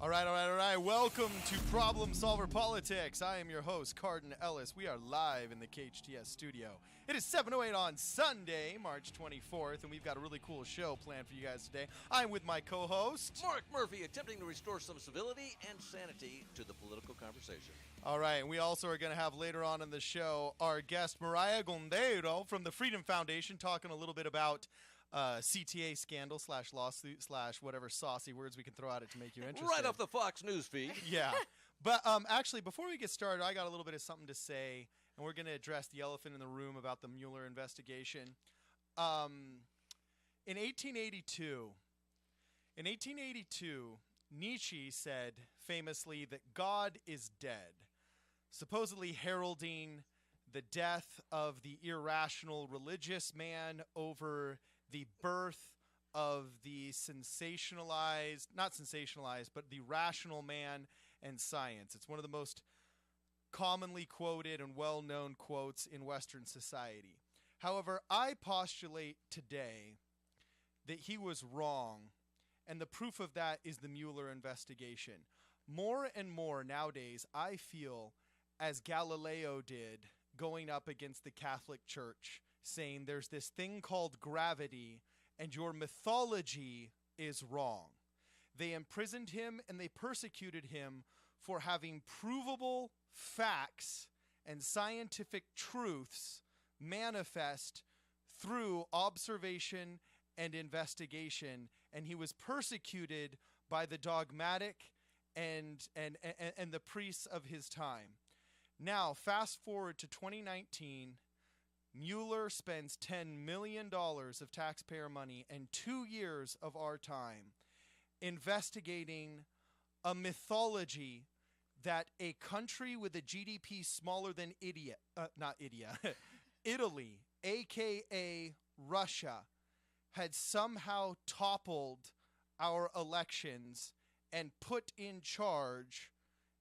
All right. Welcome to Problem Solver Politics. I am your host, Cardon Ellis. We are live in the KHTS studio. It is 7:08 on Sunday, March 24th, and we've got a really cool show planned for you guys today. I'm with my co-host, Mark Murphy, attempting to restore some civility and sanity to the political conversation. All right, and we also are going to have later on in the show our guest, Mariah Gondero from the Freedom Foundation, talking a little bit about CTA scandal / lawsuit / whatever saucy words we can throw at it to make you interested. Right off the Fox News feed. Yeah. But actually, before we get started, I got a little bit of something to say, and we're going to address the elephant in the room about the Mueller investigation. In 1882, Nietzsche said famously that God is dead, supposedly heralding the death of the irrational religious man over the birth of the not sensationalized, but the rational man and science. It's one of the most commonly quoted and well-known quotes in Western society. However, I postulate today that he was wrong, and the proof of that is the Mueller investigation. More and more nowadays, I feel, as Galileo did, going up against the Catholic Church, saying there's this thing called gravity, and your mythology is wrong. They imprisoned him and they persecuted him for having provable facts and scientific truths manifest through observation and investigation, and he was persecuted by the dogmatic and the priests of his time. Now, fast forward to 2019, Mueller spends $10 million of taxpayer money and 2 years of our time investigating a mythology that a country with a GDP smaller than Italy, aka Russia, had somehow toppled our elections and put in charge,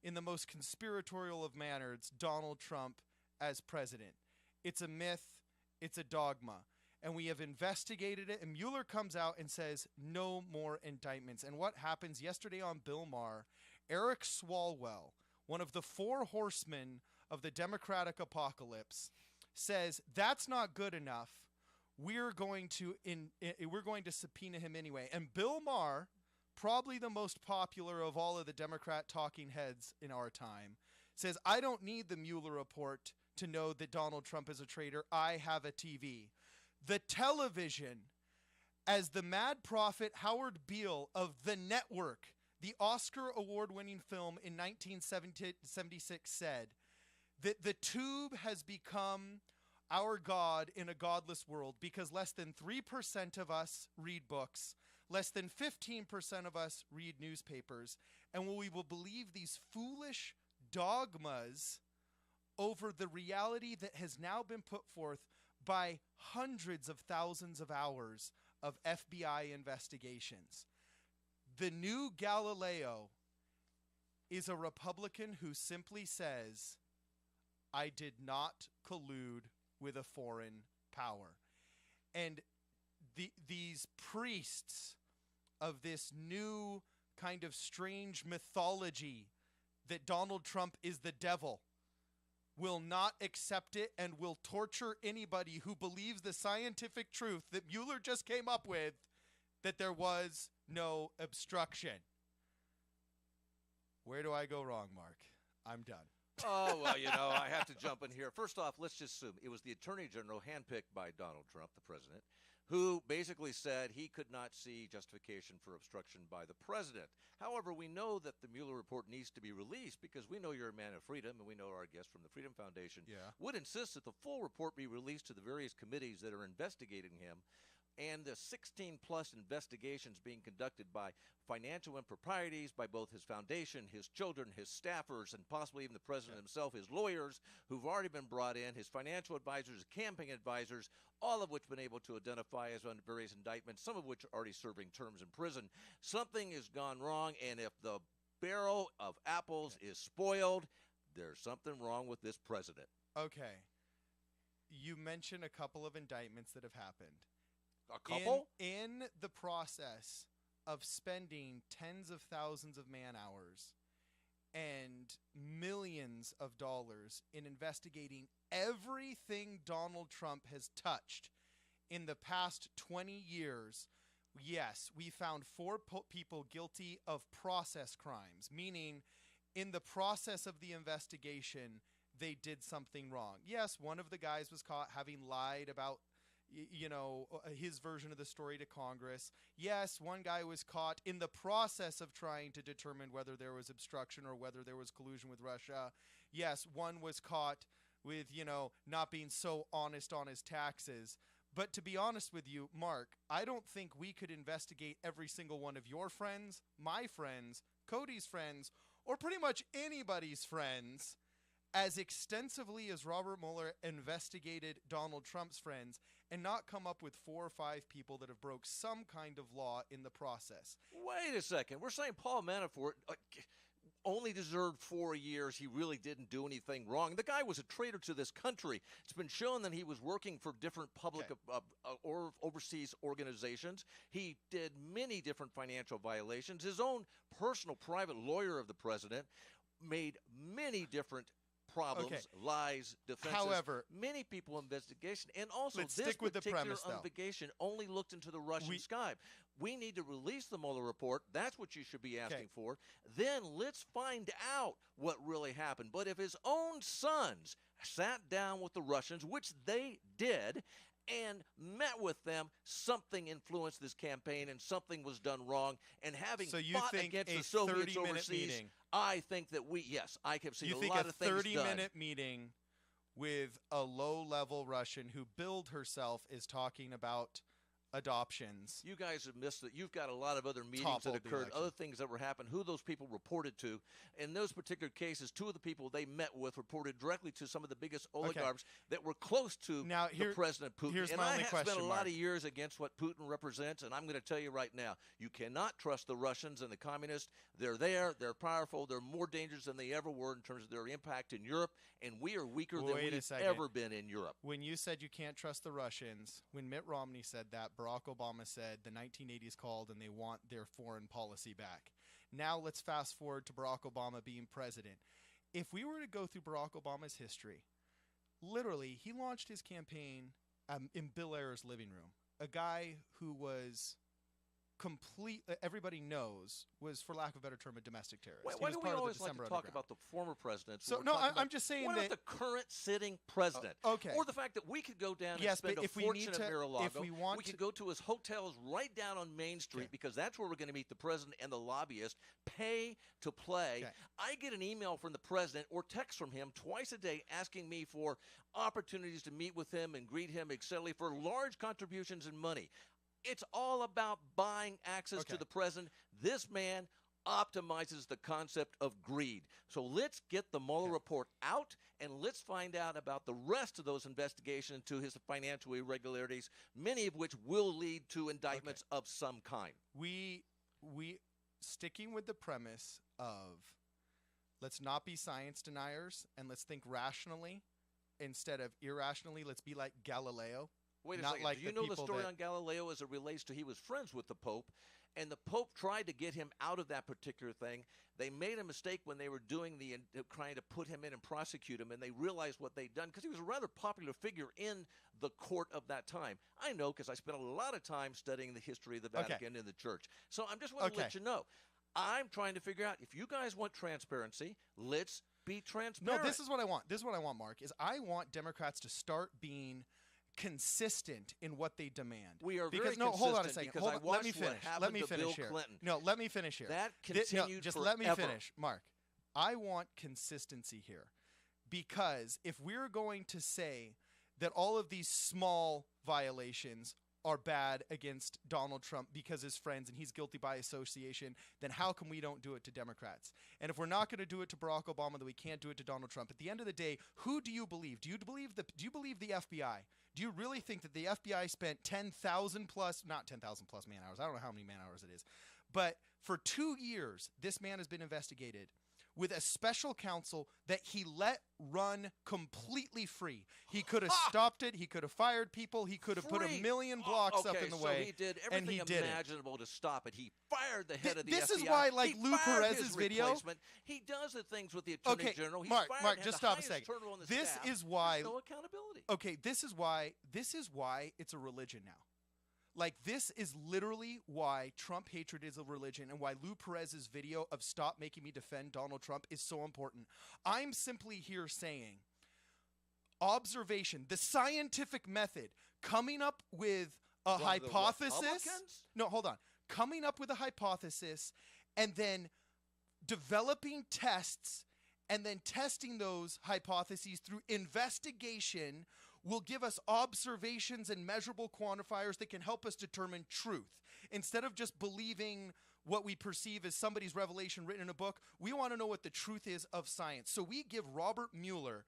in the most conspiratorial of manners, Donald Trump as president. It's a myth. It's a dogma. And we have investigated it. And Mueller comes out and says, no more indictments. And what happens yesterday on Bill Maher, Eric Swalwell, one of the four horsemen of the Democratic apocalypse, says, that's not good enough. We're going to subpoena him anyway. And Bill Maher, probably the most popular of all of the Democrat talking heads in our time, says, I don't need the Mueller report to know that Donald Trump is a traitor. I have a TV. The television, as the mad prophet Howard Beale of The Network, the Oscar award-winning film in 1976, said that the tube has become our God in a godless world because less than 3% of us read books, less than 15% of us read newspapers, and we will believe these foolish dogmas over the reality that has now been put forth by hundreds of thousands of hours of FBI investigations. The new Galileo is a Republican who simply says, I did not collude with a foreign power. And these priests of this new kind of strange mythology that Donald Trump is the devil will not accept it and will torture anybody who believes the scientific truth that Mueller just came up with, that there was no obstruction. Where do I go wrong, Mark? I'm done. Oh, well, I have to jump in here. First off, let's just assume it was the Attorney General handpicked by Donald Trump, the president, who basically said he could not see justification for obstruction by the president. However, we know that the Mueller report needs to be released because we know you're a man of freedom, and we know our guest from the Freedom Foundation would insist that the full report be released to the various committees that are investigating him. And the 16-plus investigations being conducted by financial improprieties by both his foundation, his children, his staffers, and possibly even the president himself, his lawyers who've already been brought in, his financial advisors, his campaign advisors, all of which been able to identify as on various indictments, some of which are already serving terms in prison. Something has gone wrong, and if the barrel of apples is spoiled, there's something wrong with this president. Okay. You mentioned a couple of indictments that have happened. A couple? In the process of spending tens of thousands of man hours and millions of dollars in investigating everything Donald Trump has touched in the past 20 years, yes, we found 4 people guilty of process crimes, meaning in the process of the investigation, they did something wrong. Yes, one of the guys was caught having lied about his version of the story to Congress. Yes, one guy was caught in the process of trying to determine whether there was obstruction or whether there was collusion with Russia. Yes, one was caught with, not being so honest on his taxes. But to be honest with you, Mark, I don't think we could investigate every single one of your friends, my friends, Cody's friends, or pretty much anybody's friends as extensively as Robert Mueller investigated Donald Trump's friends and not come up with 4 or 5 people that have broke some kind of law in the process. Wait a second. We're saying Paul Manafort only deserved 4 years. He really didn't do anything wrong. The guy was a traitor to this country. It's been shown that he was working for different public or overseas organizations. He did many different financial violations. His own personal private lawyer of the president made many different problems, lies, defenses. However, many people investigation, and also let's this stick with particular the premise, though. investigation only looked into the Russian sky. We need to release the Mueller report. That's what you should be asking for. Then let's find out what really happened. But if his own sons sat down with the Russians, which they did, and met with them, something influenced this campaign and something was done wrong. And having fought against the Soviets overseas, I think that I have seen a lot of things done. You think a 30-minute meeting with a low-level Russian who billed herself is talking about adoptions? You guys have missed it. You've got a lot of other meetings that occurred, other things that were happening, who those people reported to. In those particular cases, 2 of the people they met with reported directly to some of the biggest oligarchs that were close to the President Putin. Here's and my I only have question, spent a Mark. lot of years against what Putin represents, and I'm going to tell you right now, you cannot trust the Russians and the communists. They're there. They're powerful. They're more dangerous than they ever were in terms of their impact in Europe, and we are weaker than we've ever been in Europe. When you said you can't trust the Russians, when Mitt Romney said that, Barack Obama said the 1980s called and they want their foreign policy back. Now let's fast forward to Barack Obama being president. If we were to go through Barack Obama's history, literally he launched his campaign in Bill Ayer's living room. A guy who was everybody knows, was, for lack of a better term, a domestic terrorist. Why do we always like to talk about the former presidents? So I'm just saying what that about the current sitting president? Or the fact that we could go down and spend a fortune at Mar-a-Lago. We could go to his hotels right down on Main Street because that's where we're going to meet the president and the lobbyist. Pay to play. I get an email from the president or text from him twice a day asking me for opportunities to meet with him and greet him, etc., for large contributions in money. It's all about buying access to the president. This man optimizes the concept of greed. So let's get the Mueller report out, and let's find out about the rest of those investigations into his financial irregularities, many of which will lead to indictments of some kind. We sticking with the premise of let's not be science deniers and let's think rationally instead of irrationally. Let's be like Galileo. Wait a second. Do you know the story on Galileo as it relates to he was friends with the Pope, and the Pope tried to get him out of that particular thing. They made a mistake when they were trying to put him in and prosecute him, and they realized what they'd done because he was a rather popular figure in the court of that time. I know because I spent a lot of time studying the history of the Vatican and the Church. So I'm just want to let you know. I'm trying to figure out if you guys want transparency, let's be transparent. No, this is what I want. This is what I want, Mark, is I want Democrats to start being consistent in what they demand. We are very consistent. Hold on a second. Let me finish. Let me finish here. Clinton. No, let me finish here. That continued just forever. Let me finish, Mark. I want consistency here, because if we're going to say that all of these small violations are bad against Donald Trump because his friends and he's guilty by association, then how come we don't do it to Democrats? And if we're not going to do it to Barack Obama, then we can't do it to Donald Trump. At the end of the day, who do you believe? Do you believe the FBI? Do you really think that the FBI spent 10,000 plus, not 10,000 plus man hours, I don't know how many man hours it is, but for 2 years, this man has been investigated with a special counsel that he let run completely free. He could have stopped it. He could have fired people. He could have put a million blocks up in the way. So he did everything imaginable to stop it. He fired the head of the FBI. This is why, like Lou Perez's video. He does the things with the Attorney General. He's Mark, just stop a second. second. This is why. There's no accountability. Okay, this is why it's a religion now. Like, this is literally why Trump hatred is a religion and why Lou Perez's video of Stop Making Me Defend Donald Trump is so important. I'm simply here saying observation, the scientific method, coming up with a hypothesis. No, hold on. Coming up with a hypothesis and then developing tests and then testing those hypotheses through investigation will give us observations and measurable quantifiers that can help us determine truth. Instead of just believing what we perceive as somebody's revelation written in a book, we want to know what the truth is of science. So we give Robert Mueller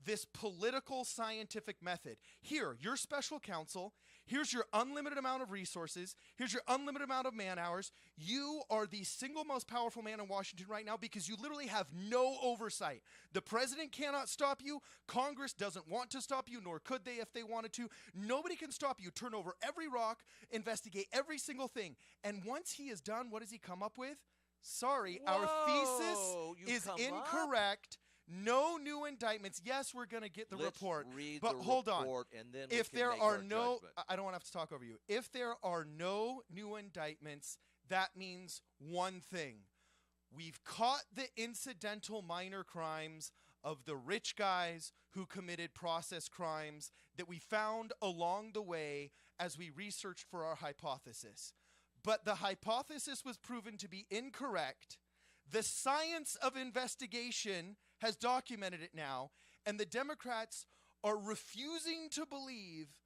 this political scientific method. Here, your special counsel. Here's your unlimited amount of resources. Here's your unlimited amount of man hours. You are the single most powerful man in Washington right now because you literally have no oversight. The president cannot stop you. Congress doesn't want to stop you, nor could they if they wanted to. Nobody can stop you. Turn over every rock, investigate every single thing. And once he is done, what does he come up with? Sorry, our thesis is incorrect. No new indictments. Yes, we're going to get the report. But hold on. And then if there are no, I don't want to have to talk over you. If there are no new indictments, that means one thing. We've caught the incidental minor crimes of the rich guys who committed process crimes that we found along the way as we researched for our hypothesis. But the hypothesis was proven to be incorrect. The science of investigation has documented it now, and the Democrats are refusing to believe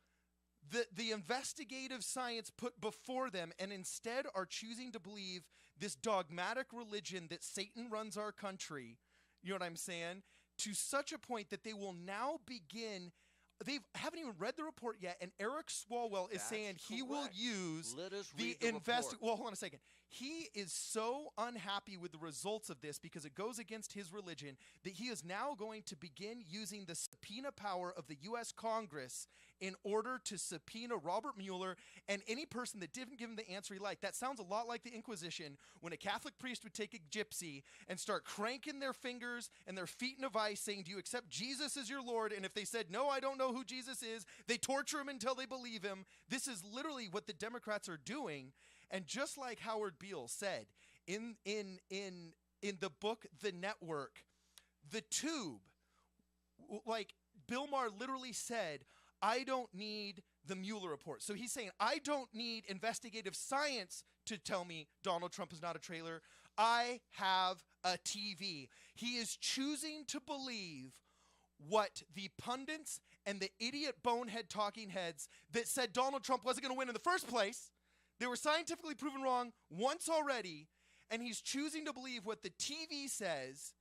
that the investigative science put before them and instead are choosing to believe this dogmatic religion that Satan runs our country, you know what I'm saying, to such a point that they will now begin. They haven't even read the report yet, and Eric Swalwell is saying he will use the Well, hold on a second. He is so unhappy with the results of this because it goes against his religion that he is now going to begin using the subpoena power of the U.S. Congress in order to subpoena Robert Mueller and any person that didn't give him the answer he liked. That sounds a lot like the Inquisition when a Catholic priest would take a gypsy and start cranking their fingers and their feet in a vice saying, "Do you accept Jesus as your Lord?" And if they said, "No, I don't know who Jesus is," they torture him until they believe him. This is literally what the Democrats are doing. And just like Howard Beale said in the book The Network, The Tube, like Bill Maher literally said, I don't need the Mueller report. So he's saying, I don't need investigative science to tell me Donald Trump is not a traitor. I have a TV. He is choosing to believe what the pundits and the idiot bonehead talking heads that said Donald Trump wasn't going to win in the first place. They were scientifically proven wrong once already, and he's choosing to believe what the TV says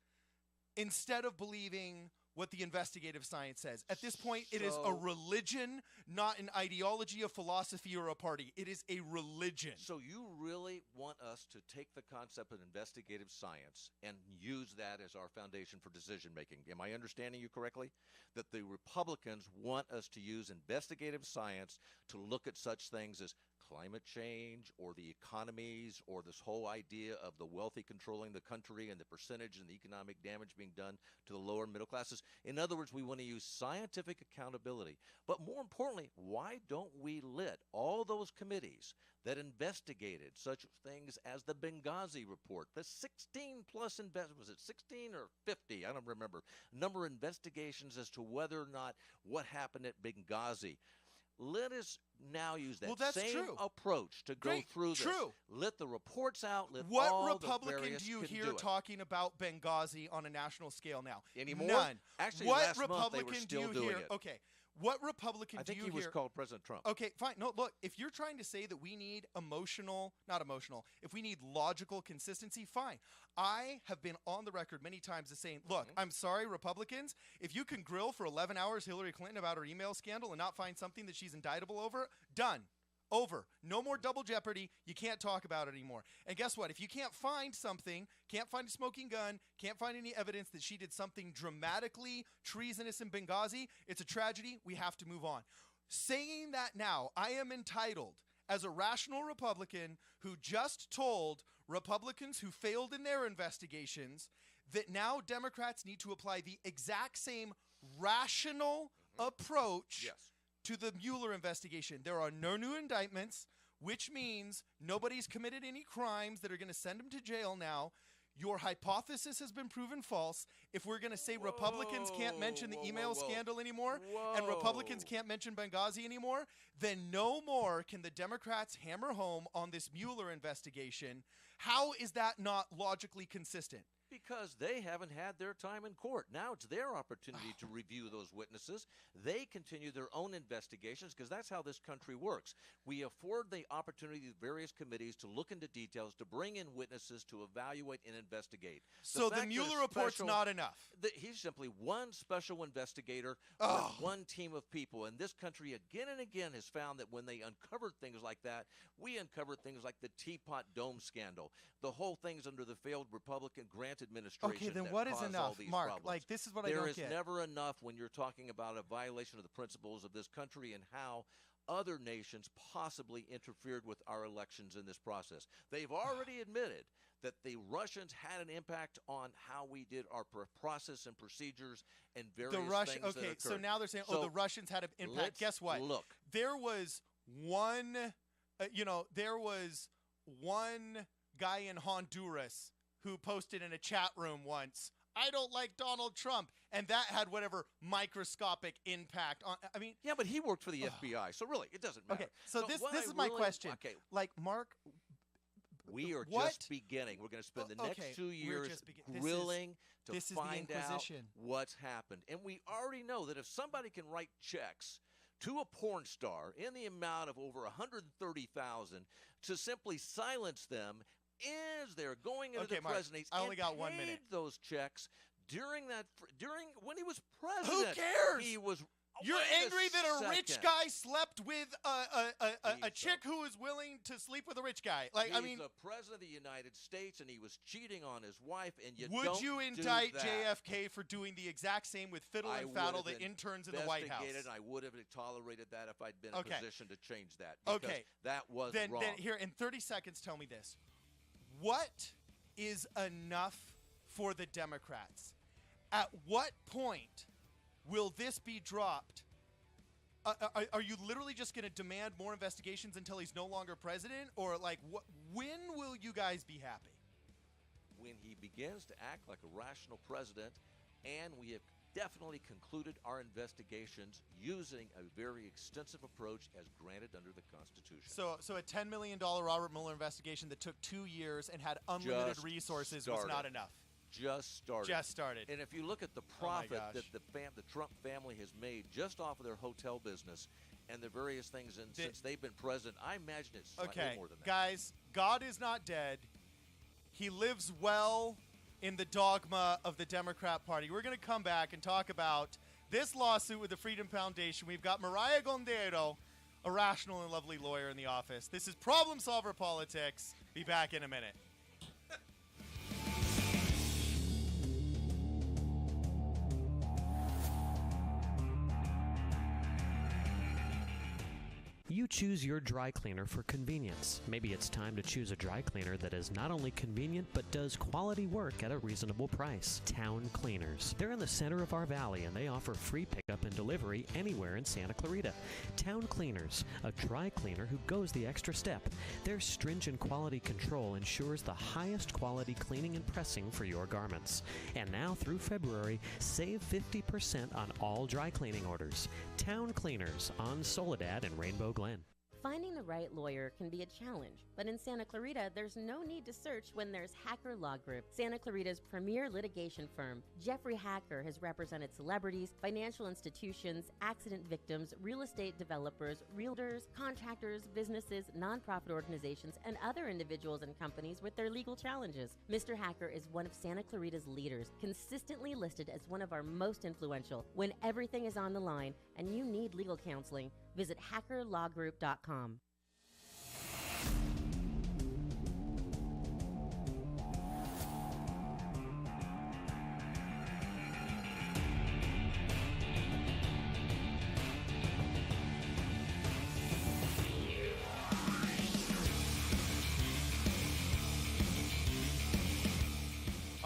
instead of believing what the investigative science says. At this point, it is a religion, not an ideology, a philosophy, or a party. It is a religion. So you really want us to take the concept of investigative science and use that as our foundation for decision making. Am I understanding you correctly? That the Republicans want us to use investigative science to look at such things as climate change or the economies or this whole idea of the wealthy controlling the country and the percentage and the economic damage being done to the lower middle classes. In other words, we want to use scientific accountability. But more importantly, why don't we let all those committees that investigated such things as the Benghazi report, the 16 plus was it 16 or 50? I don't remember. Number of investigations as to whether or not what happened at Benghazi. Let us now use that same approach to go through this. Let the reports out. Let all Republican the do you hear talking about Benghazi on a national scale now? Anymore? None. Actually, what last Republican month they were still doing it. Okay. What Republican do you hear? I think he was called President Trump. Okay, fine. No, look, if you're trying to say that we need if we need logical consistency, fine. I have been on the record many times as saying, look, I'm sorry, Republicans, if you can grill for 11 hours Hillary Clinton about her email scandal and not find something that she's indictable over, done. Over. No more double jeopardy. You can't talk about it anymore. And guess what? If you can't find something, can't find a smoking gun, can't find any evidence that she did something dramatically treasonous in Benghazi, it's a tragedy. We have to move on. Saying that now, I am entitled, as a rational Republican who just told Republicans who failed in their investigations that now Democrats need to apply the exact same rational approach to the Mueller investigation. There are no new indictments, which means nobody's committed any crimes that are going to send them to jail now. Your hypothesis has been proven false. If we're going to say Republicans can't mention the email scandal anymore and Republicans can't mention Benghazi anymore, then no more can the Democrats hammer home on this Mueller investigation. How is that not logically consistent? Because they haven't had their time in court. Now it's their opportunity to review those witnesses. They continue their own investigations because that's how this country works. We afford the opportunity to various committees to look into details, to bring in witnesses, to evaluate and investigate. So the Mueller report's not enough. He's simply one special investigator with one team of people. And this country again and again has found that when they uncovered things like that, we uncovered things like the Teapot Dome scandal. The whole thing's under the failed Republican grant administration. Okay, then what is enough, Mark? Problems. Like, this is what I don't get. There is never enough when you're talking about a violation of the principles of this country and how other nations possibly interfered with our elections in this process. They've already admitted that the Russians had an impact on how we did our process and procedures and various things that occurred. So now they're saying, the Russians had an impact. Guess what? Look. There was one, there was one guy in Honduras who posted in a chat room once, I don't like Donald Trump. And that had whatever microscopic impact on, I mean. Yeah, but he worked for the FBI, so really, it doesn't matter. Okay, so this is my question. Okay. Like, Mark. We are just beginning. We're going to spend the next 2 years grilling to find out what's happened. And we already know that if somebody can write checks to a porn star in the amount of over $130,000 to simply silence them as they're going into the presidency, I only got 1 minute. Those checks during when he was president. Who cares? He was. You're angry that a rich guy slept with a chick who was willing to sleep with a rich guy. Like, he's the president of the United States, and he was cheating on his wife. And would you indict JFK for doing the exact same with fiddle and faddle the interns in the White House? I would have tolerated that if I'd been in a position to change that. Okay, that was wrong. Then here in 30 seconds, tell me this: what is enough for the Democrats? At what point will this be dropped? Are you literally just going to demand more investigations until he's no longer president? Or, like, when will you guys be happy? When he begins to act like a rational president, and we have definitely concluded our investigations using a very extensive approach as granted under the Constitution. So a $10 million Robert Mueller investigation that took 2 years and had unlimited resources was not enough. Just started. And if you look at the profit that the Trump family has made just off of their hotel business and the various things, and since they've been president, I imagine it's slightly more than that. Guys, God is not dead. He lives well in the dogma of the Democrat Party. We're going to come back and talk about this lawsuit with the Freedom Foundation. We've got Mariah Gondero, a rational and lovely lawyer in the office. This is Problem Solver Politics. Be back in a minute. You choose your dry cleaner for convenience. Maybe it's time to choose a dry cleaner that is not only convenient, but does quality work at a reasonable price. Town Cleaners. They're in the center of our valley, and they offer free pickup and delivery anywhere in Santa Clarita. Town Cleaners, a dry cleaner who goes the extra step. Their stringent quality control ensures the highest quality cleaning and pressing for your garments. And now through February, save 50% on all dry cleaning orders. Town Cleaners on Soledad and Rainbow Glen. Finding the right lawyer can be a challenge, but in Santa Clarita, there's no need to search when there's Hacker Law Group, Santa Clarita's premier litigation firm. Jeffrey Hacker has represented celebrities, financial institutions, accident victims, real estate developers, realtors, contractors, businesses, nonprofit organizations, and other individuals and companies with their legal challenges. Mr. Hacker is one of Santa Clarita's leaders, consistently listed as one of our most influential. When everything is on the line and you need legal counseling, visit hackerlawgroup.com.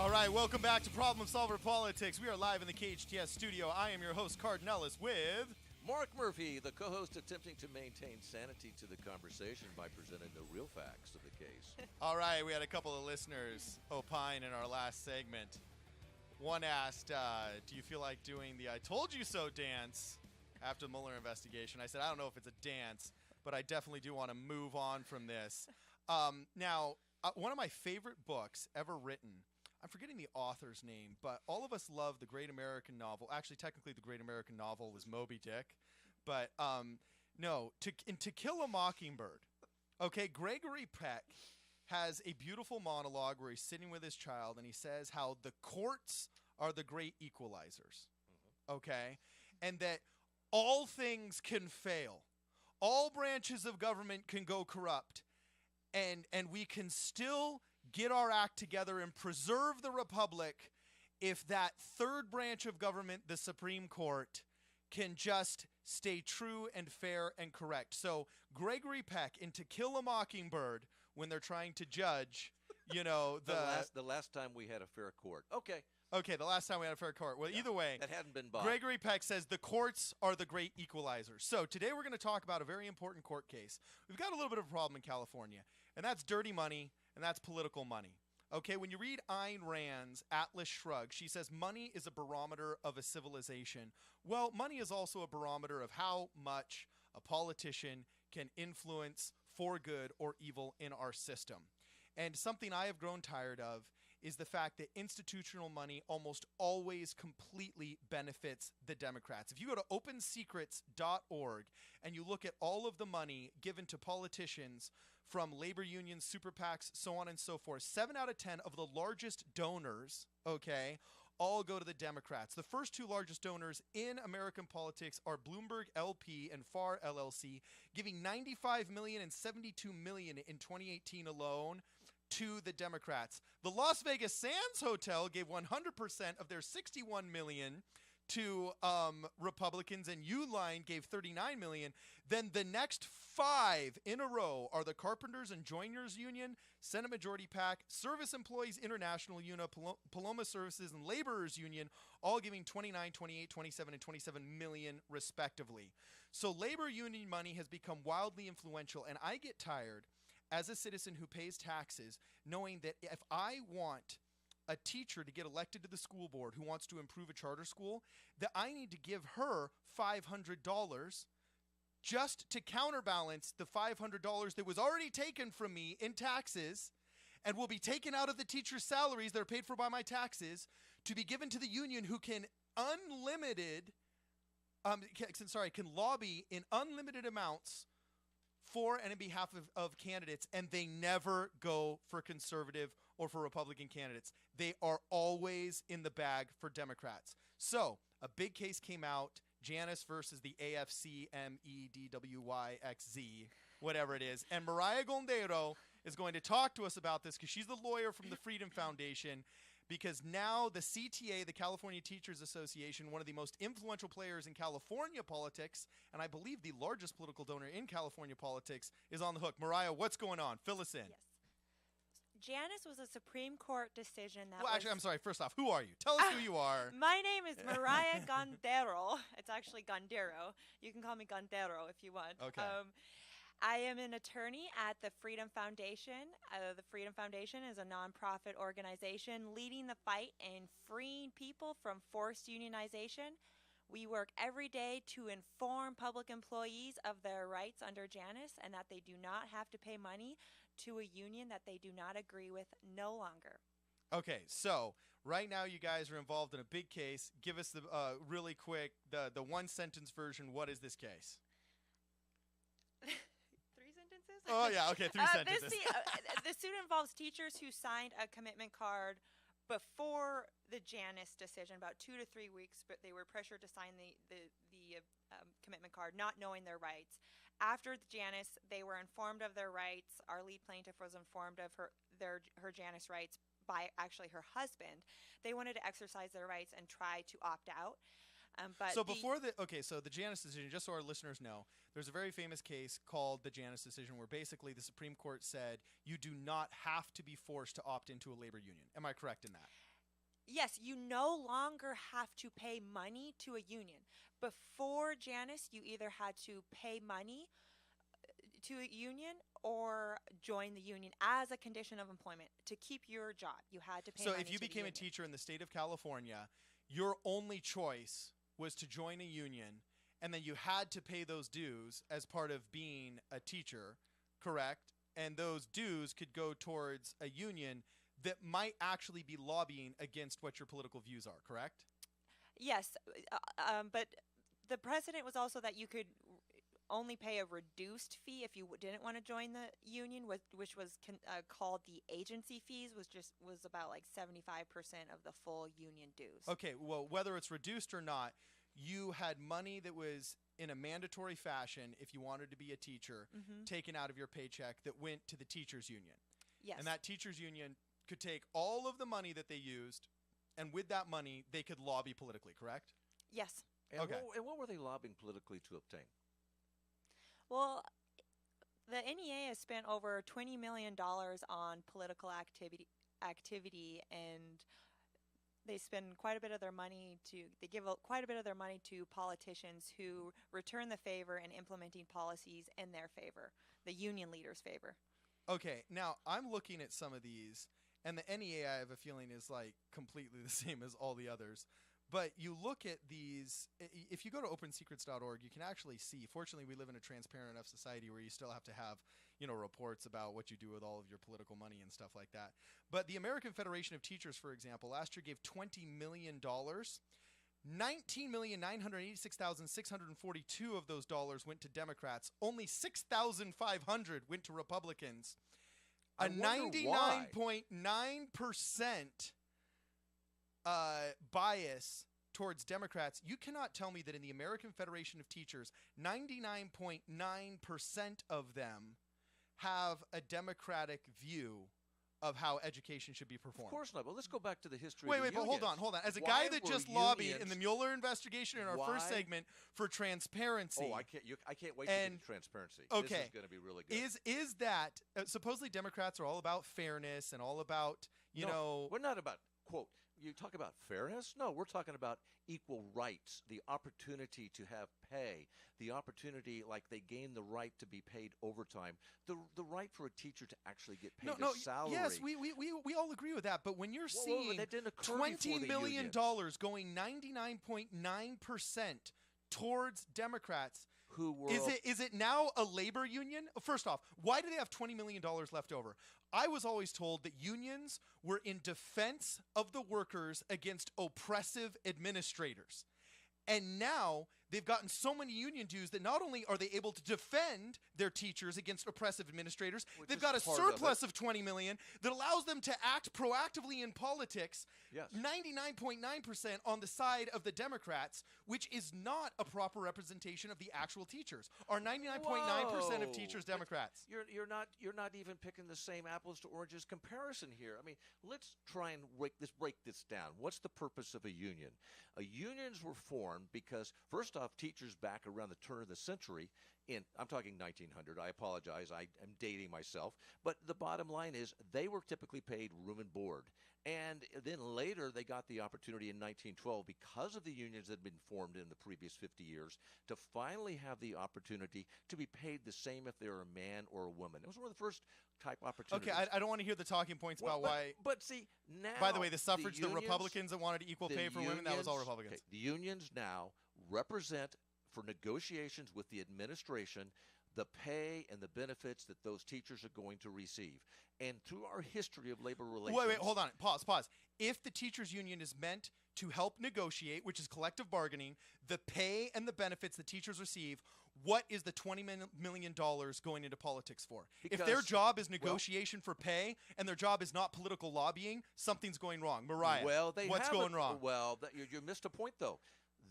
All right, welcome back to Problem Solver Politics. We are live in the KHTS studio. I am your host, Cardon Ellis, with Mark Murphy, the co-host, attempting to maintain sanity to the conversation by presenting the real facts of the case. All right, we had a couple of listeners opine in our last segment. One asked, do you feel like doing the I told you so dance after the Mueller investigation? I said, I don't know if it's a dance, but I definitely do want to move on from this. Now, one of my favorite books ever written, I'm forgetting the author's name, but all of us love the great American novel. Actually, technically, the great American novel was Moby Dick. But no, To Kill a Mockingbird. Okay, Gregory Peck has a beautiful monologue where he's sitting with his child, and he says how the courts are the great equalizers. Okay? And that all things can fail. All branches of government can go corrupt. And we can still get our act together and preserve the republic if that third branch of government, the Supreme Court, can just stay true and fair and correct. So Gregory Peck in To Kill a Mockingbird, when they're trying to judge, the last time we had a fair court. Okay, the last time we had a fair court. Well, either way, that hadn't been bought. Gregory Peck says the courts are the great equalizers. So today we're going to talk about a very important court case. We've got a little bit of a problem in California, and that's dirty money, and that's political money. Okay, when you read Ayn Rand's Atlas Shrugged, she says money is a barometer of a civilization. Well, money is also a barometer of how much a politician can influence for good or evil in our system. And something I have grown tired of is the fact that institutional money almost always completely benefits the Democrats. If you go to opensecrets.org and you look at all of the money given to politicians from labor unions, super PACs, so on and so forth, 7 out of 10 of the largest donors, okay, all go to the Democrats. The first two largest donors in American politics are Bloomberg LP and Farr LLC, giving $95 million and $72 million in 2018 alone to the Democrats. The Las Vegas Sands Hotel gave 100% of their $61 million to Republicans, and Uline gave $39 million. Then the next 5 in a row are the Carpenters and Joiners Union, Senate Majority PAC, Service Employees International Union, Paloma Services, and Laborers Union, all giving 29, 28, 27, and 27 million respectively. So labor union money has become wildly influential, and I get tired as a citizen who pays taxes knowing that if I want a teacher to get elected to the school board who wants to improve a charter school, that I need to give her $500 just to counterbalance the $500 that was already taken from me in taxes and will be taken out of the teacher's salaries that are paid for by my taxes to be given to the union, who can can lobby in unlimited amounts for and in behalf of candidates, and they never go for conservative or for Republican candidates. They are always in the bag for Democrats. So a big case came out, Janus versus the AFC-MEDWYXZ, whatever it is. And Mariah Gondero is going to talk to us about this because she's the lawyer from the Freedom Foundation, because now the CTA, the California Teachers Association, one of the most influential players in California politics, and I believe the largest political donor in California politics, is on the hook. Mariah, what's going on? Fill us in. Yes. Janus was a Supreme Court decision that actually, I'm sorry. First off, who are you? Tell us who you are. My name is Mariah Gondero. It's actually Gondero. You can call me Gondero if you want. Okay. I am an attorney at the Freedom Foundation. The Freedom Foundation is a nonprofit organization leading the fight in freeing people from forced unionization. We work every day to inform public employees of their rights under Janus and that they do not have to pay money to a union that they do not agree with no longer. Okay, so right now you guys are involved in a big case. Give us the really quick, the one-sentence version. What is this case? 3 sentences? Oh, yeah, okay, 3 sentences. The suit involves teachers who signed a commitment card before the Janus decision, about 2 to 3 weeks, but they were pressured to sign the commitment card, not knowing their rights. After the Janus, they were informed of their rights. Our lead plaintiff was informed of her Janus rights by actually her husband. They wanted to exercise their rights and try to opt out. So the Janus decision, just so our listeners know, there's a very famous case called the Janus decision where basically the Supreme Court said you do not have to be forced to opt into a labor union. Am I correct in that? Yes, you no longer have to pay money to a union. Before Janice, you either had to pay money to a union or join the union as a condition of employment to keep your job. You had to pay So money if you to the became a union. teacher in the state of California, your only choice was to join a union, and then you had to pay those dues as part of being a teacher, correct? And those dues could go towards a union that might actually be lobbying against what your political views are, correct? Yes, but the precedent was also that you could only pay a reduced fee if you didn't want to join the union, which was called the agency fees, was about like 75% of the full union dues. Okay, well, whether it's reduced or not, you had money that was in a mandatory fashion, if you wanted to be a teacher, taken out of your paycheck that went to the teachers union. Yes. And that teachers union could take all of the money that they used, and with that money, they could lobby politically, correct? Yes. And, Okay. what were they lobbying politically to obtain? Well, the NEA has spent over $20 million on political activity, and they spend quite a bit of their money they give quite a bit of their money to politicians who return the favor in implementing policies in their favor, the union leaders' favor. Okay, now I'm looking at some of these, and the NEA, I have a feeling, is like completely the same as all the others. But you look at these, if you go to opensecrets.org, you can actually see, fortunately, we live in a transparent enough society where you still have to have, reports about what you do with all of your political money and stuff like that. But the American Federation of Teachers, for example, last year gave $20 million. $19,986,642 of those dollars went to Democrats. Only 6,500 went to Republicans. A 99.9% bias towards Democrats. You cannot tell me that in the American Federation of Teachers, 99.9% of them have a Democratic view of how education should be performed. Of course not. But let's go back to the history Wait, of the but hold unions. on. As a Why guy that were just lobbied in unions- the Mueller investigation in our first Why? segment for transparency. Oh, I can't wait to get to transparency. Okay. This is going to be really good. Is that supposedly Democrats are all about fairness and all about, we're not about, quote, you talk about fairness? No, we're talking about equal rights, the opportunity to have pay, the opportunity, like they gain the right to be paid overtime, the right for a teacher to actually get paid a salary. Yes, we all agree with that. But when you're seeing that didn't occur before $20 the million unions. going 99.9% towards Democrats, Who were is it now a labor union? First off, why do they have $20 million left over? I was always told that unions were in defense of the workers against oppressive administrators. And now they've gotten so many union dues that not only are they able to defend their teachers against oppressive administrators, they've got a surplus of $20 million that allows them to act proactively in politics. Yes. 99.9% on the side of the Democrats, which is not a proper representation of the actual teachers. Are 99.9% of teachers Democrats? You're not even picking the same apples to oranges comparison here. I mean, let's try and break this down. What's the purpose of a union? Unions were formed because, first off, teachers back around the turn of the century, I'm talking 1900, I apologize, I am dating myself, but the bottom line is they were typically paid room and board. And then later they got the opportunity in 1912, because of the unions that had been formed in the previous 50 years, to finally have the opportunity to be paid the same if they were a man or a woman. It was one of the first type opportunities. Okay, I don't want to hear the talking points about why. But see, now. By the way, the suffrage, the unions, Republicans that wanted equal pay for women, that was all Republicans. Okay, the unions now represent, for negotiations with the administration, the pay and the benefits that those teachers are going to receive. And through our history of labor relations... Wait, hold on. Pause. If the teachers union is meant to help negotiate, which is collective bargaining, the pay and the benefits the teachers receive, what is the $20 million going into politics for? If their job is negotiation for pay and their job is not political lobbying, something's going wrong. Mariah, what's going wrong? Well, you missed a point, though.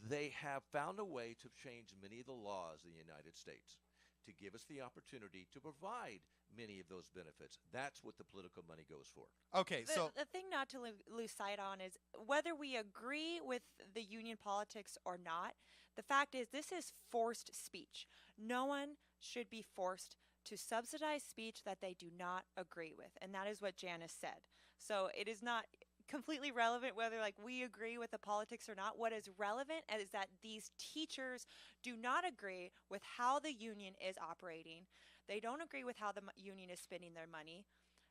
They have found a way to change many of the laws in the United States to give us the opportunity to provide many of those benefits. That's what the political money goes for. Okay, so the thing not to lose sight on is whether we agree with the union politics or not, the fact is this is forced speech. No one should be forced to subsidize speech that they do not agree with, and that is what Janice said. So it is not completely relevant whether like we agree with the politics or not. What is relevant is that these teachers do not agree with how the union is operating. They don't agree with how the union is spending their money.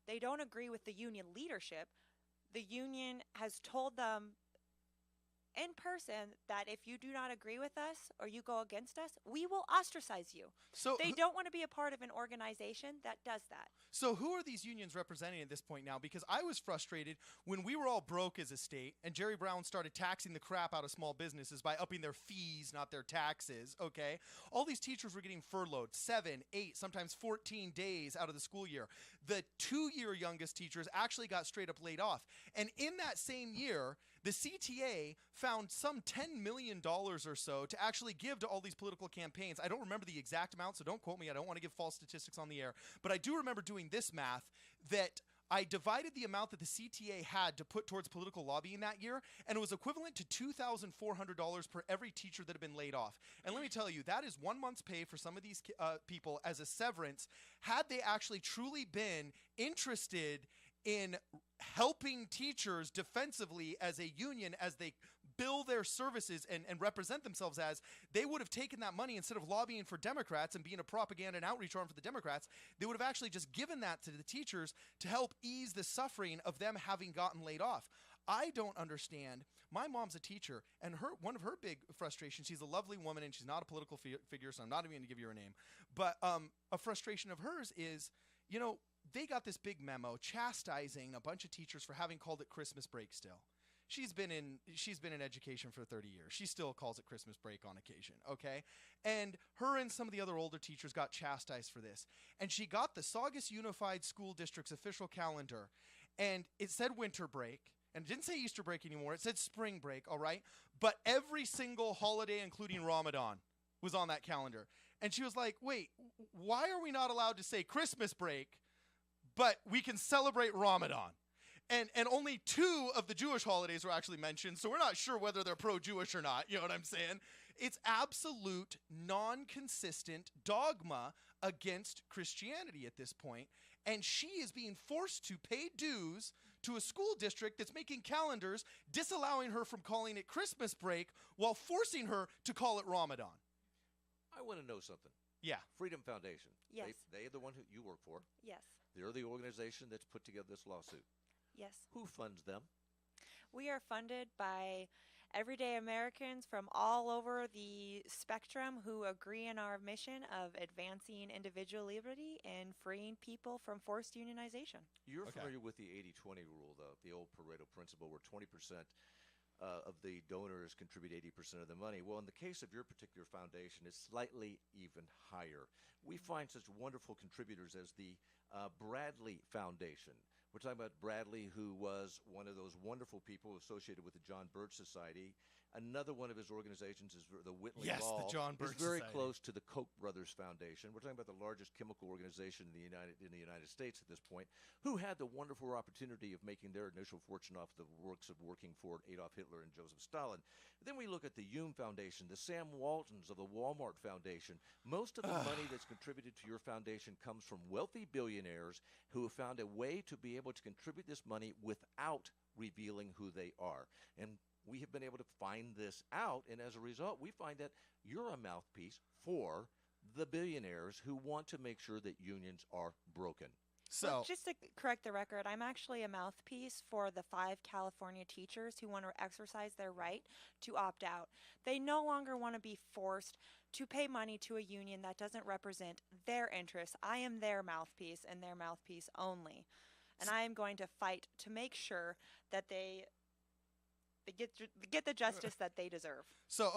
They don't agree with the union leadership. The union has told them in person that if you do not agree with us or you go against us, we will ostracize you. So they don't want to be a part of an organization that does that. So who are these unions representing at this point now? Because I was frustrated when we were all broke as a state and Jerry Brown started taxing the crap out of small businesses by upping their fees, not their taxes, okay? All these teachers were getting furloughed 7, 8, sometimes 14 days out of the school year. The 2-year youngest teachers actually got straight up laid off. And in that same year, the CTA found some $10 million or so to actually give to all these political campaigns. I don't remember the exact amount, so don't quote me. I don't want to give false statistics on the air. But I do remember doing this math, that I divided the amount that the CTA had to put towards political lobbying that year, and it was equivalent to $2,400 per every teacher that had been laid off. And let me tell you, that is 1 month's pay for some of these people as a severance, had they actually truly been interested in helping teachers defensively as a union, as they bill their services and represent themselves as. They would have taken that money instead of lobbying for Democrats and being a propaganda and outreach arm for the Democrats. They would have actually just given that to the teachers to help ease the suffering of them having gotten laid off. I don't understand. My mom's a teacher, and one of her big frustrations, she's a lovely woman and she's not a political figure, so I'm not even going to give you her name, but a frustration of hers is, you know, they got this big memo chastising a bunch of teachers for having called it Christmas break still. She's been in education for 30 years. She still calls it Christmas break on occasion, okay? And her and some of the other older teachers got chastised for this. And she got the Saugus Unified School District's official calendar, and it said winter break, and it didn't say Easter break anymore. It said spring break, all right? But every single holiday, including Ramadan, was on that calendar. And she was like, wait, why are we not allowed to say Christmas break, but we can celebrate Ramadan? And only 2 of the Jewish holidays were actually mentioned, so we're not sure whether they're pro-Jewish or not, you know what I'm saying? It's absolute non-consistent dogma against Christianity at this point, and she is being forced to pay dues to a school district that's making calendars, disallowing her from calling it Christmas break while forcing her to call it Ramadan. I want to know something. Yeah. Freedom Foundation. Yes. They're the one who you work for. Yes. They're the organization that's put together this lawsuit. Yes. Who funds them? We are funded by everyday Americans from all over the spectrum who agree in our mission of advancing individual liberty and freeing people from forced unionization. You're Okay. familiar with the 80-20 rule, though, the old Pareto principle, where 20% of the donors contribute 80% of the money. Well, in the case of your particular foundation, it's slightly even higher. We find such wonderful contributors as the Bradley Foundation. We're talking about Bradley, who was one of those wonderful people associated with the John Birch Society. Another one of his organizations is the Whitley Yes, Ball. the John Birch It's very Society. close to the Koch brothers Foundation. We're talking about the largest chemical organization in the United States at this point, who had the wonderful opportunity of making their initial fortune off the works of working for Adolf Hitler and Joseph Stalin. Then we look at the Hume Foundation, the Sam Waltons of the Walmart Foundation. Most of the money that's contributed to your foundation comes from wealthy billionaires who have found a way to be able to contribute this money without revealing who they are. And we have been able to find this out, and as a result, we find that you're a mouthpiece for the billionaires who want to make sure that unions are broken. So, Well, just to correct the record, I'm actually a mouthpiece for the 5 California teachers who want to exercise their right to opt out. They no longer want to be forced to pay money to a union that doesn't represent their interests. I am their mouthpiece and their mouthpiece only. And I am going to fight to make sure that they get the justice that they deserve. So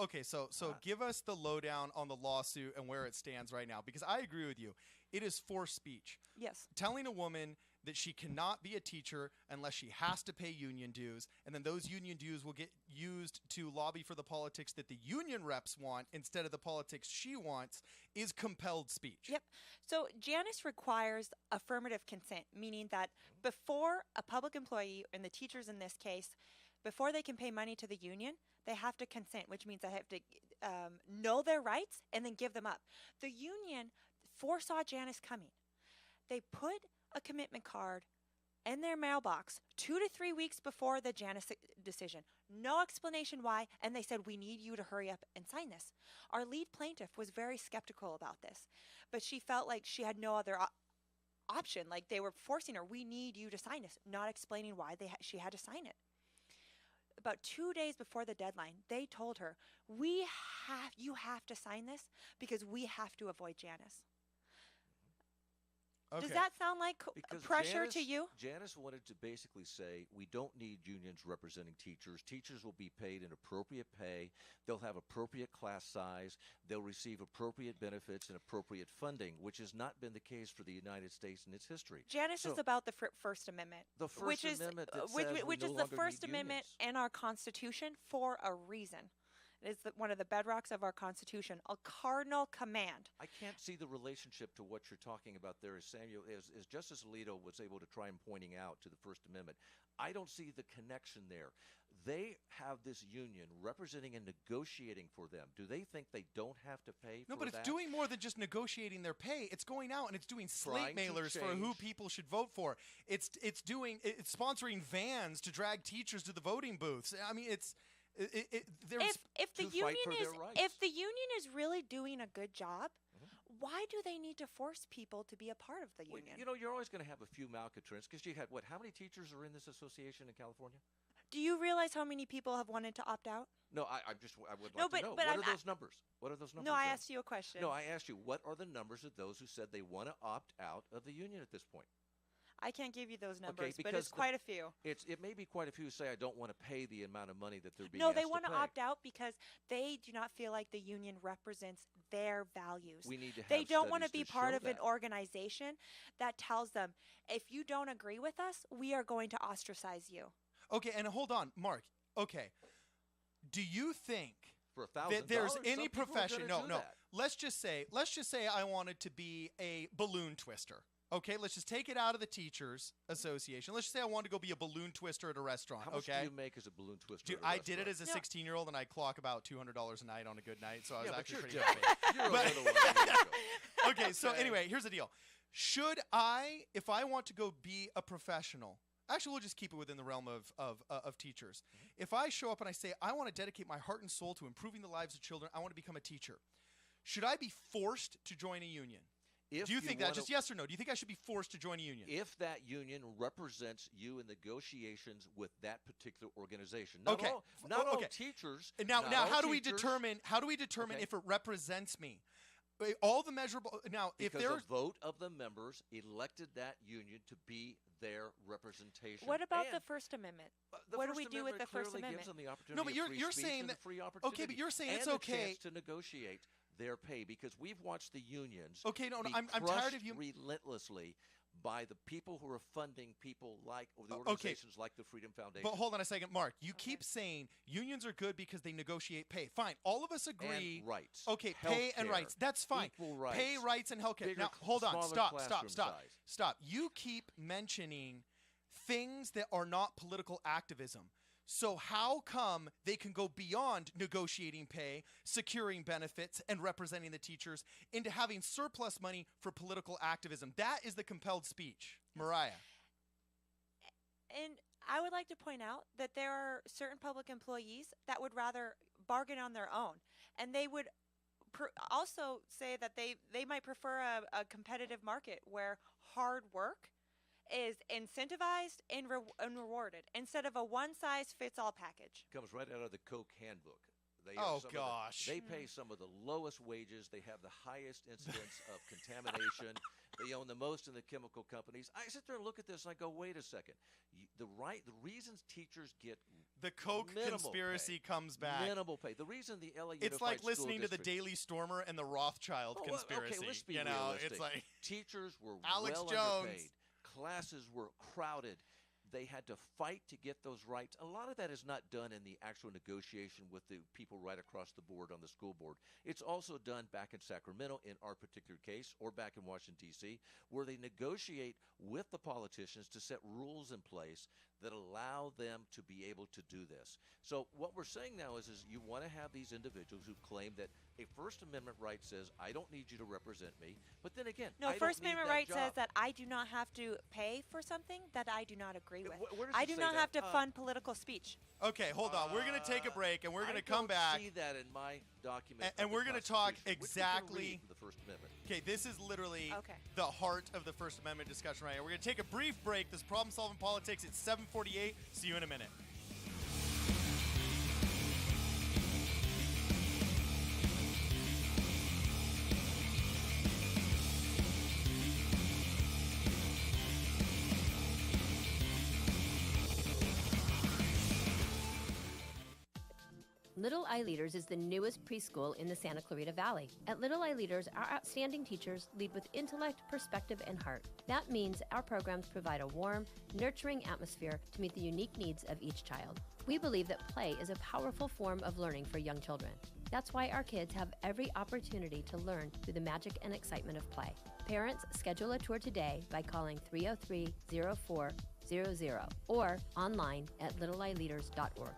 give us the lowdown on the lawsuit and where it stands right now, because I agree with you. It is forced speech. Yes. Telling a woman that she cannot be a teacher unless she has to pay union dues, and then those union dues will get used to lobby for the politics that the union reps want instead of the politics she wants, is compelled speech. Yep. So Janus requires affirmative consent, meaning that before a public employee, and the teachers in this case, before they can pay money to the union, they have to consent, which means they have to know their rights and then give them up. The union foresaw Janus coming. They put a commitment card in their mailbox 2 to 3 weeks before the Janus decision. No explanation why, and they said, we need you to hurry up and sign this. Our lead plaintiff was very skeptical about this, but she felt like she had no other option. Like they were forcing her, we need you to sign this, not explaining why she had to sign it. About 2 days before the deadline, they told her, you have to sign this because we have to avoid Janus. Okay. Does that sound like Because pressure to you? Janice wanted to basically say, we don't need unions representing teachers. Teachers will be paid an appropriate pay. They'll have appropriate class size. They'll receive appropriate benefits and appropriate funding, which has not been the case for the United States in its history. Janice is about the First Amendment. The First Amendment that says which we is no the longer First need Amendment unions. in our Constitution for a reason. It is one of the bedrocks of our Constitution, a cardinal command. I can't see the relationship to what you're talking about there as Justice Alito was able to try and pointing out to the First Amendment. I don't see the connection there. They have this union representing and negotiating for them. Do they think they don't have to pay for that? No, but it's doing more than just negotiating their pay. It's going out and it's doing slate mailers for who people should vote for. It's sponsoring vans to drag teachers to the voting booths. I mean, If the union is really doing a good job, why do they need to force people to be a part of the union? Well, you're always going to have a few malcontents because you had how many teachers are in this association in California? Do you realize how many people have wanted to opt out? No, I would like to know. What are those numbers? What are those numbers? No, I asked you a question. No, I asked you, what are the numbers of those who said they want to opt out of the union at this point? I can't give you those numbers, but it's quite a few. It may be quite a few who say, I don't want to pay the amount of money that they're being asked to pay. No, they want to opt out because they do not feel like the union represents their values. We need to have They don't want to be part of an organization that tells them, if you don't agree with us, we are going to ostracize you. Okay, and hold on, Mark. Okay. Do you think for $1,000 that there's any profession? No. That. Let's just say I wanted to be a balloon twister. Okay, let's just take it out of the Teachers Association. Let's just say I wanted to go be a balloon twister at a restaurant. How much do you make as a balloon twister? Dude, I did it as a 16-year-old, and I clock about $200 a night on a good night, so I was actually pretty happy. Okay, so anyway, here's the deal. Should I, if I want to go be a professional, actually we'll just keep it within the realm of teachers. Mm-hmm. If I show up and I say, I want to dedicate my heart and soul to improving the lives of children, I want to become a teacher, should I be forced to join a union? Do you think that? Just yes or no? Do you think I should be forced to join a union? If that union represents you in negotiations with that particular organization. Not all teachers. Now how do we determine if it represents me? All the measurable if there's a vote of the members elected that union to be their representation. What about the First Amendment? What do we do with the First Amendment? Gives them the opportunity no, but you're saying that free opportunity. Okay, but you're saying it's and okay the chance to negotiate their pay because we've watched the unions. Okay, no, be I'm tired of you relentlessly by the people who are funding people like the organizations like the Freedom Foundation. But hold on a second, Mark. You keep saying unions are good because they negotiate pay. Fine, all of us agree. And rights. Okay, pay and rights. That's fine. Equal rights. Pay, rights, and healthcare. Now, hold on. Stop. You keep mentioning things that are not political activism. So how come they can go beyond negotiating pay, securing benefits, and representing the teachers into having surplus money for political activism? That is the compelled speech. Mariah. And I would like to point out that there are certain public employees that would rather bargain on their own. And they would also say that they might prefer a competitive market where hard work is incentivized and rewarded instead of a one-size-fits-all package. Comes right out of the Coke handbook. They pay some of the lowest wages. They have the highest incidence of contamination. They own the most in the chemical companies. I sit there and look at this and I go, wait a second. The reasons teachers get the Coke conspiracy comes back. Minimal pay. The reason the LA It's like listening to the Daily Stormer and the Rothschild conspiracy. Okay, let's be realistic. It's like teachers were Alex well Jones. underpaid. Classes were crowded. They had to fight to get those rights. A lot of that is not done in the actual negotiation with the people right across the board on the school board. It's also done back in Sacramento in our particular case, or back in Washington, D.C., where they negotiate with the politicians to set rules in place that allow them to be able to do this. So what we're saying now is you want to have these individuals who claim that a First Amendment right says, I don't need you to represent me, but then again, No, I don't First need Amendment that right job. says that I do not have to pay for something that I do not agree with. Where does I it do say not that? have to fund political speech. Okay, hold on. We're going to take a break, and we're going to come I back. don't see that in my document. And of the we're gonna talk Constitution, which we can exactly- read in the First Amendment. Okay, this is literally Okay. the heart of the First Amendment discussion right here. We're going to take a brief break. This Problem Solving Politics, it's 7:48. See you in a minute. Little Eye Leaders is the newest preschool in the Santa Clarita Valley. At Little Eye Leaders, our outstanding teachers lead with intellect, perspective, and heart. That means our programs provide a warm, nurturing atmosphere to meet the unique needs of each child. We believe that play is a powerful form of learning for young children. That's why our kids have every opportunity to learn through the magic and excitement of play. Parents, schedule a tour today by calling 303-0400 or online at littleeyeleaders.org.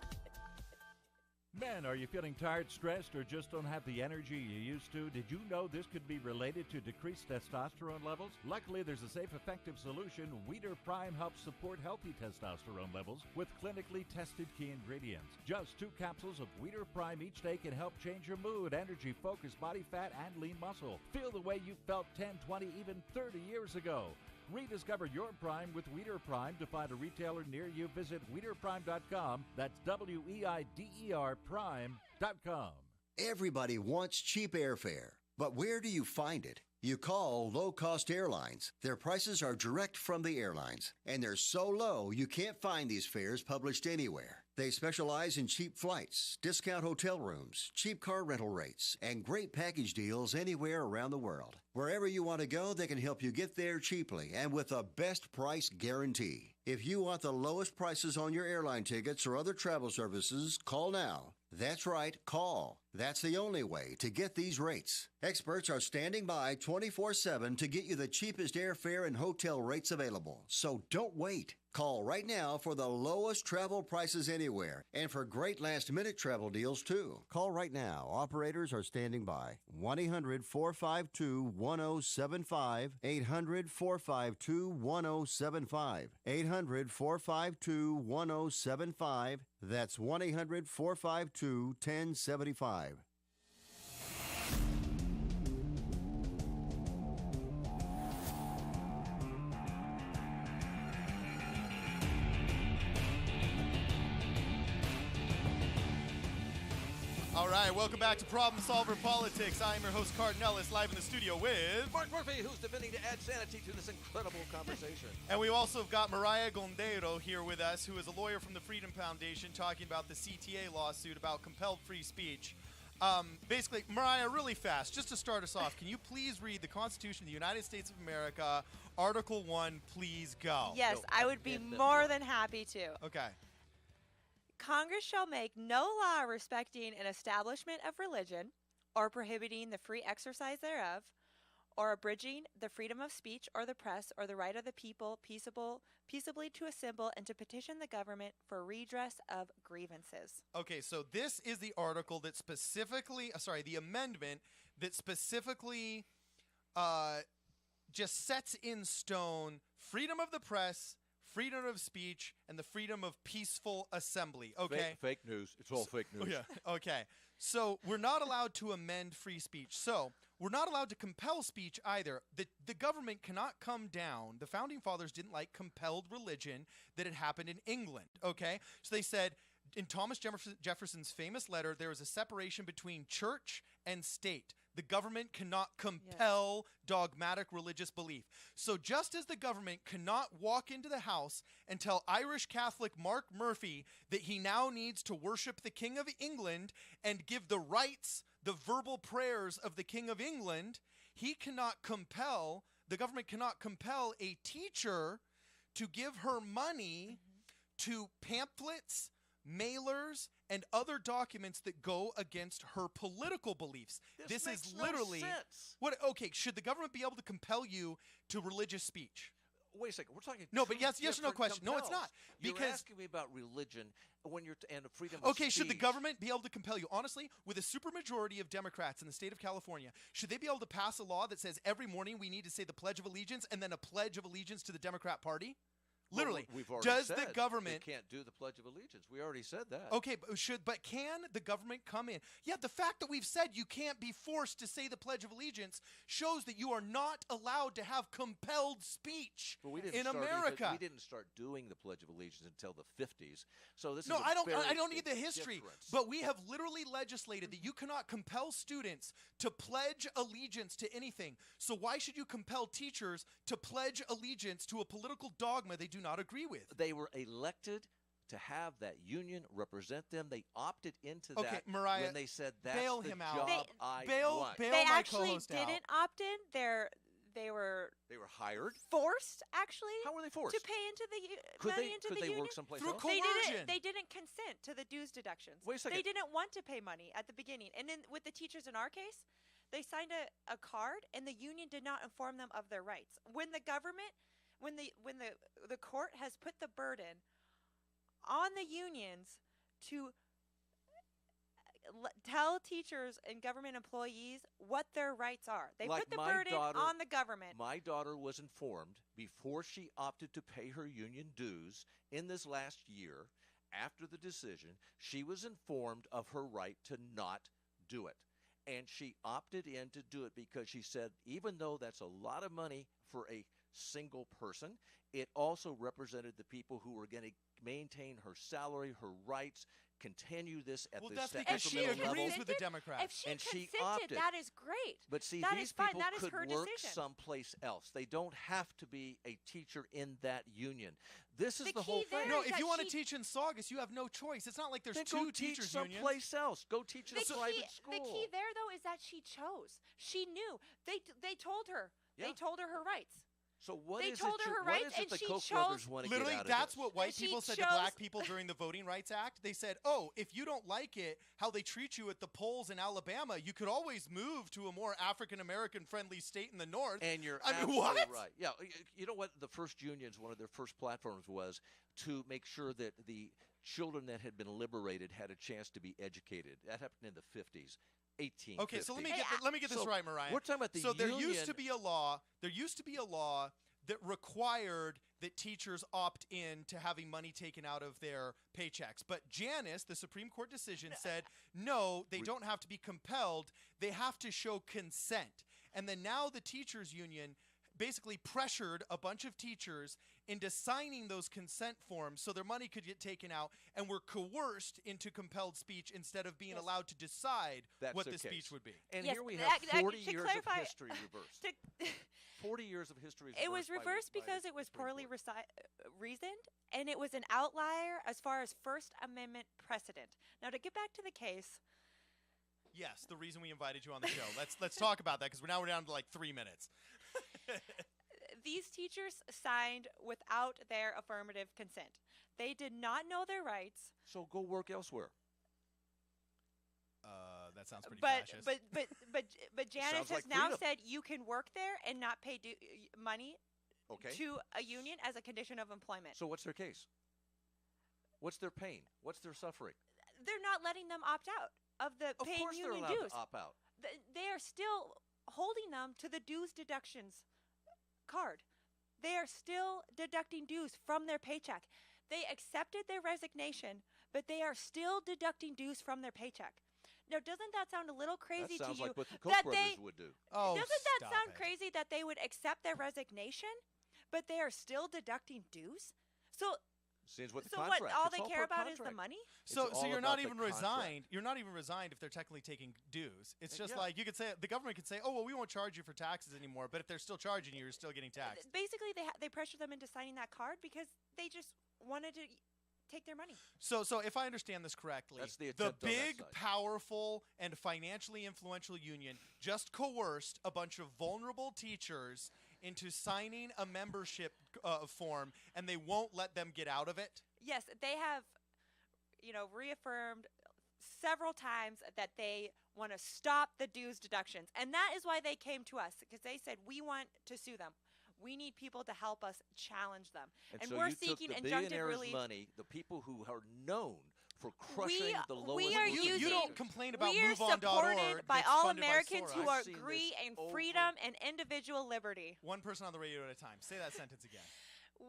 Men, are you feeling tired, stressed, or just don't have the energy you used to? Did you know this could be related to decreased testosterone levels? Luckily, there's a safe, effective solution. Weeder Prime helps support healthy testosterone levels with clinically tested key ingredients. Just 2 capsules of Weeder Prime each day can help change your mood, energy, focus, body fat, and lean muscle. Feel the way you felt 10, 20, even 30 years ago. Rediscover your Prime with Weeder Prime. To find a retailer near you, visit WeederPrime.com. That's WEIDER Prime.com. Everybody wants cheap airfare, but where do you find it? You call low-cost airlines. Their prices are direct from the airlines, and they're so low you can't find these fares published anywhere. They specialize in cheap flights, discount hotel rooms, cheap car rental rates, and great package deals anywhere around the world. Wherever you want to go, they can help you get there cheaply and with a best price guarantee. If you want the lowest prices on your airline tickets or other travel services, call now. That's right, call. That's the only way to get these rates. Experts are standing by 24/7 to get you the cheapest airfare and hotel rates available. So don't wait. Call right now for the lowest travel prices anywhere and for great last-minute travel deals, too. Call right now. Operators are standing by. 1-800-452-1075. 800-452-1075. 800-452-1075. That's 1-800-452-1075. All right, welcome back to Problem Solver Politics. I am your host, Cardon Ellis, live in the studio with... Mark Murphy, who's defending to add sanity to this incredible conversation. And we also have got Mariah Gondero here with us, who is a lawyer from the Freedom Foundation, talking about the CTA lawsuit about compelled free speech. Basically, Mariah, really fast, just to start us off, can you please read the Constitution of the United States of America, Article 1, please go. Yes, Go. I would be Get the more floor. than happy to. Okay. Congress shall make no law respecting an establishment of religion, or prohibiting the free exercise thereof, or abridging the freedom of speech or the press, or the right of the people peaceably to assemble and to petition the government for redress of grievances. Okay, so this is the article that specifically, the amendment that specifically just sets in stone freedom of the press, freedom of speech, and the freedom of peaceful assembly. Okay. Fake news. It's all fake news. Oh, yeah. Okay. So we're not allowed to amend free speech. So we're not allowed to compel speech either. The government cannot come down. The founding fathers didn't like compelled religion that had happened in England. Okay. So they said in Thomas Jefferson's famous letter, there is a separation between church and state. The government cannot compel dogmatic religious belief. So just as the government cannot walk into the house and tell Irish Catholic Mark Murphy that he now needs to worship the King of England and give the rites, the verbal prayers of the King of England, the government cannot compel a teacher to give her money to pamphlets, mailers, and other documents that go against her political beliefs. This makes is no literally sense. what. Okay, should the government be able to compel you to religious speech? Wait a second. We're talking No, but two yes or no different question. No, it's compels. not. You're Because asking me about religion when you're and freedom of okay, should the speech. government be able to compel you? Honestly, with a supermajority of Democrats in the state of California, should they be able to pass a law that says every morning we need to say the Pledge of Allegiance and then a Pledge of Allegiance to the Democrat Party? Well, Literally, we've already does said the government? they can't do the Pledge of Allegiance? We already said that. Okay, but can the government come in? Yeah, the fact that we've said you can't be forced to say the Pledge of Allegiance shows that you are not allowed to have compelled speech But we didn't in start America. we didn't start doing the Pledge of Allegiance until the 50s. So this No, is a I don't. very I don't big need the history. difference. But we have literally legislated that you cannot compel students to pledge allegiance to anything. So why should you compel teachers to pledge allegiance to a political dogma they do not agree with? They were elected to have that union represent them. They opted into Okay, that Mariah, when they said that's bail the him out. job They- I bail- want. bail- They my actually co-host didn't out. opt in. They were They were hired. forced, actually, How were they forced? to pay into the Could money they into could the they union. work someplace Through else? coercion. They didn't consent to the dues deductions. Wait a second. They didn't want to pay money at the beginning. And then with the teachers in our case, they signed a card, and the union did not inform them of their rights. When the government, when the court has put the burden on the unions to tell teachers and government employees what their rights are. They Like put the my burden daughter- on the government. My daughter was informed before she opted to pay her union dues in this last year. After the decision, she was informed of her right to not do it. And she opted in to do it because she said, even though that's a lot of money for a single person, it also represented the people who were going to maintain her salary, her rights, continue this at Well, the that's sta- because she incremental level. agrees with the If Democrats. she And she consented, opted. that is great. But see, That these is fine. people That is could her work decision. someplace else. They don't have to be a teacher in that union. This is The the key whole there thing. No, is if that you want to she- teach in Saugus, you have no choice. It's not like there's Then two go teach teachers unions. someplace else. Go teach in a The private school. key there, though, is that she chose. She knew. They told her. Yeah. They told her rights. So what They is told it? her her what rights, is it and the she Koch chose- brothers want to Literally, get out that's of what this? white And she people said to chose- black people during the Voting Rights Act. They said, oh, if you don't like it, how they treat you at the polls in Alabama, you could always move to a more African-American friendly state in the north. And you're I mean, absolutely what? right. Yeah, you know what? The first unions, one of their first platforms was to make sure that the children that had been liberated had a chance to be educated. That happened in the 50s. 1850. Okay, so let me get this So right, Mariah. we're talking about the so there used union- to be a law. There used to be a law that required that teachers opt in to having money taken out of their paychecks. But Janice, the Supreme Court decision, said no, they don't have to be compelled. They have to show consent. And then now the teachers union basically pressured a bunch of teachers into signing those consent forms so their money could get taken out, and were coerced into compelled speech instead of being Yes. allowed to decide That's what the the case. speech would be. And Yes, here we that- have 40 to years clarify- of history reversed. To- 40 years of history is It was by- reversed by because the it was Supreme poorly Court. reasoned, and it was an outlier as far as First Amendment precedent. Now, to get back to the case, Yes, the reason we invited you on the show. Let's talk about that because we're down to like 3 minutes. these teachers signed without their affirmative consent. They did not know their rights, So go work elsewhere. That sounds pretty but fascist. but Janice Sounds has like now freedom. said you can work there and not pay money Okay. to a union as a condition of employment. So what's their case? What's their pain? What's their suffering? They're not letting them opt out of the Of paying course they're union allowed dues. to opt out. They are still holding them to the dues deductions card. They are still deducting dues from their paycheck. They accepted their resignation, but they are still deducting dues from their paycheck. Now, doesn't that sound a little crazy That sounds to you? like what the Koch that brothers they- would do. oh, doesn't that stop sound it. crazy that they would accept their resignation, but they are still deducting dues? So, Seems what the so contract. what? All It's they for care a about is the contract. money? So It's all you're about not the even contract. resigned. You're not even resigned if they're technically taking dues. It's just Yeah. like you could say the government could say, "Oh, well, we won't charge you for taxes anymore," but if they're still charging you, you're still getting taxed. Basically, they pressure them into signing that card because they just wanted to take their money. So if I understand this correctly, That's the attempt on that big, side. powerful, and financially influential union just coerced a bunch of vulnerable teachers into signing a membership form, and they won't let them get out of it. Yes, they have, reaffirmed several times that they want to stop the dues deductions. And that is why they came to us, because they said, we want to sue them. We need people to help us challenge them. And And so we're you took seeking the injunctive billionaires' relief. money, the people who are known for crushing the lowest we are working using- You don't Americans. complain about We are MoveOn.org. supported by that's all funded by Americans who Soros. are I've seen this agree in over- freedom and individual liberty. One person on the radio at a time. Say that sentence again.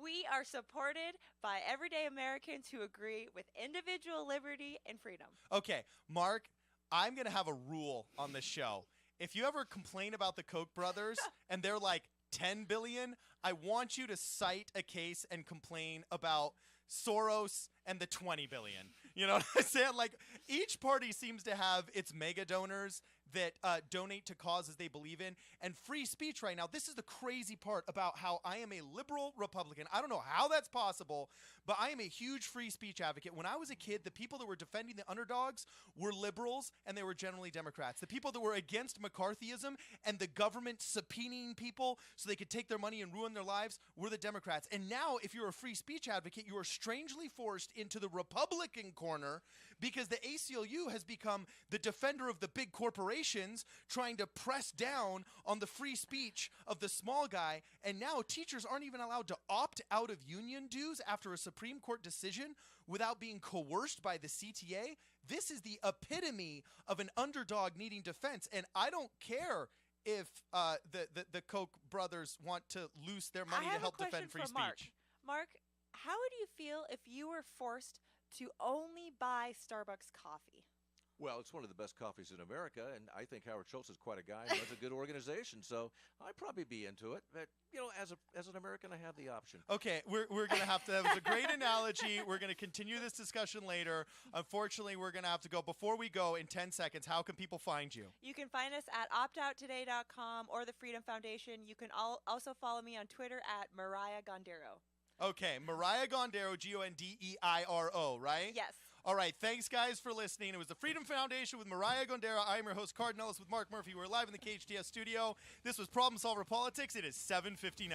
We are supported by everyday Americans who agree with individual liberty and freedom. Okay, Mark, I'm going to have a rule on this show. If you ever complain about the Koch brothers and they're like 10 billion, I want you to cite a case and complain about Soros and the 20 billion. You know what I'm saying? Like, each party seems to have its mega donors that donate to causes they believe in. And free speech right now, this is the crazy part about how I am a liberal Republican. I don't know how that's possible, but I am a huge free speech advocate. When I was a kid, the people that were defending the underdogs were liberals, and they were generally Democrats. The people that were against McCarthyism and the government subpoenaing people so they could take their money and ruin their lives were the Democrats. And now, if you're a free speech advocate, you are strangely forced into the Republican corner because the ACLU has become the defender of the big corporations trying to press down on the free speech of the small guy. And now teachers aren't even allowed to opt out of union dues after a Supreme Court decision without being coerced by the CTA. This is the epitome of an underdog needing defense. And I don't care if the Koch brothers want to loose their money to help defend free speech. Mark, how would you feel if you were forced to only buy Starbucks coffee? Well, it's one of the best coffees in America, and I think Howard Schultz is quite a guy and runs a good organization, so I'd probably be into it. But, you know, as an American, I have the option. Okay, we're going to have to, that was a great analogy. We're going to continue this discussion later. Unfortunately, we're going to have to go. Before we go, in 10 seconds, how can people find you? You can find us at optouttoday.com or the Freedom Foundation. You can also follow me on Twitter at Mariah Gondero. Okay, Mariah Gondero, Gondeiro, right? Yes. All right, thanks, guys, for listening. It was the Freedom Foundation with Mariah Gondero. I'm your host, Cardon Ellis, with Mark Murphy. We're live in the KHTS studio. This was Problem Solver Politics. It is 7:59.